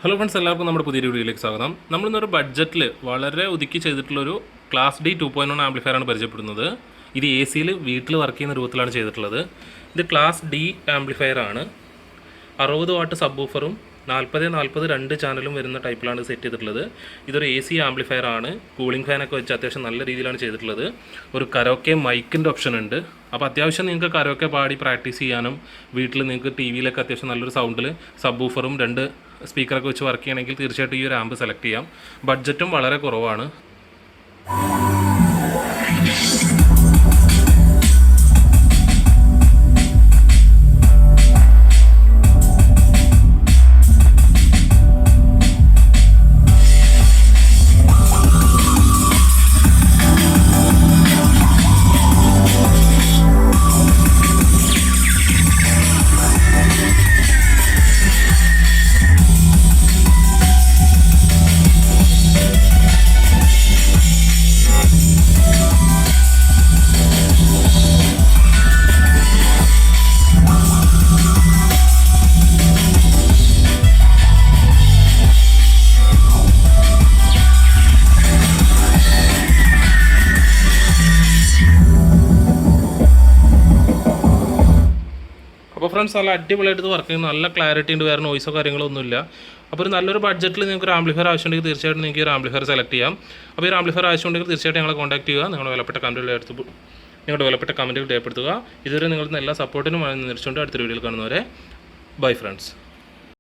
Hello friends, എല്ലാവർക്കും നമ്മുടെ പുതിയൊരു വീഡിയോയിലേക്ക് സ്വാഗതം. നമ്മളിന്നൊരു ബഡ്ജറ്റിൽ വളരെ ഒതുക്കി ചെയ്തിട്ടുള്ളൊരു ക്ലാസ് ഡി 2.1 ആംപ്ലിഫയറാണ് പരിചയപ്പെടുന്നത്. ഇത് എ സിയിൽ വീട്ടിൽ വർക്ക് ചെയ്യുന്ന രൂപത്തിലാണ് ചെയ്തിട്ടുള്ളത്. ഇത് ക്ലാസ് ഡി ആംപ്ലിഫയർ ആണ്. 60 വാട്ട് സബ് വൂഫറും 40-40 രണ്ട് ചാനലും വരുന്ന ടൈപ്പിലാണ് സെറ്റ് ചെയ്തിട്ടുള്ളത്. ഇതൊരു എ സി ആംപ്ലിഫയർ ആണ്. കൂളിംഗ് ഫാനൊക്കെ വെച്ച് അത്യാവശ്യം നല്ല രീതിയിലാണ് ചെയ്തിട്ടുള്ളത്. ഒരു കരോക്കെ മൈക്കിൻ്റെ ഓപ്ഷൻ ഉണ്ട്. അപ്പോൾ അത്യാവശ്യം നിങ്ങൾക്ക് കരോക്കെ പാടി പ്രാക്ടീസ് ചെയ്യാനും വീട്ടിൽ നിങ്ങൾക്ക് ടി വിയിലൊക്കെ അത്യാവശ്യം നല്ലൊരു സൗണ്ടിൽ സബ് വൂഫറും രണ്ട് സ്പീക്കറൊക്കെ വെച്ച് വർക്ക് ചെയ്യണമെങ്കിൽ തീർച്ചയായിട്ടും ഈ ഒരു ആമ്പ് സെലക്ട് ചെയ്യാം. ബഡ്ജറ്റും വളരെ കുറവാണ്. അപ്പോൾ ഫ്രണ്ട്സ്, നല്ല അടിപൊളിയായിട്ട് ഇത് വർക്ക് ചെയ്യുന്നു. നല്ല ക്ലാരിറ്റി ഉണ്ട്, വേറെ നോയ്സോ കാര്യങ്ങളൊന്നുമില്ല. അപ്പോൾ ഒരു നല്ലൊരു ബഡ്ജറ്റിൽ നിങ്ങൾക്ക് ഒരു ആംപ്ലിഫയർ ആവശ്യമുണ്ടെങ്കിൽ തീർച്ചയായിട്ടും നിങ്ങൾക്ക് ഒരു ആംപ്ലിഫയർ സെലക്ട് ചെയ്യാം. അപ്പോൾ ഈ ആംപ്ലിഫയർ ആവശ്യമുണ്ടെങ്കിൽ തീർച്ചയായിട്ടും ഞങ്ങളെ കോൺടാക്ട് ചെയ്യുക. നിങ്ങളുടെ വിലപ്പെട്ട കമൻറ്റുകൾ രേഖപ്പെടുത്തുക. ഇതുവരെ നിങ്ങൾ എല്ലാ സപ്പോർട്ടിനും നിർച്ചുകൊണ്ട് അടുത്തൊരു വീഡിയോയിൽ കാണുന്നവരെ ബൈ ഫ്രണ്ട്സ്.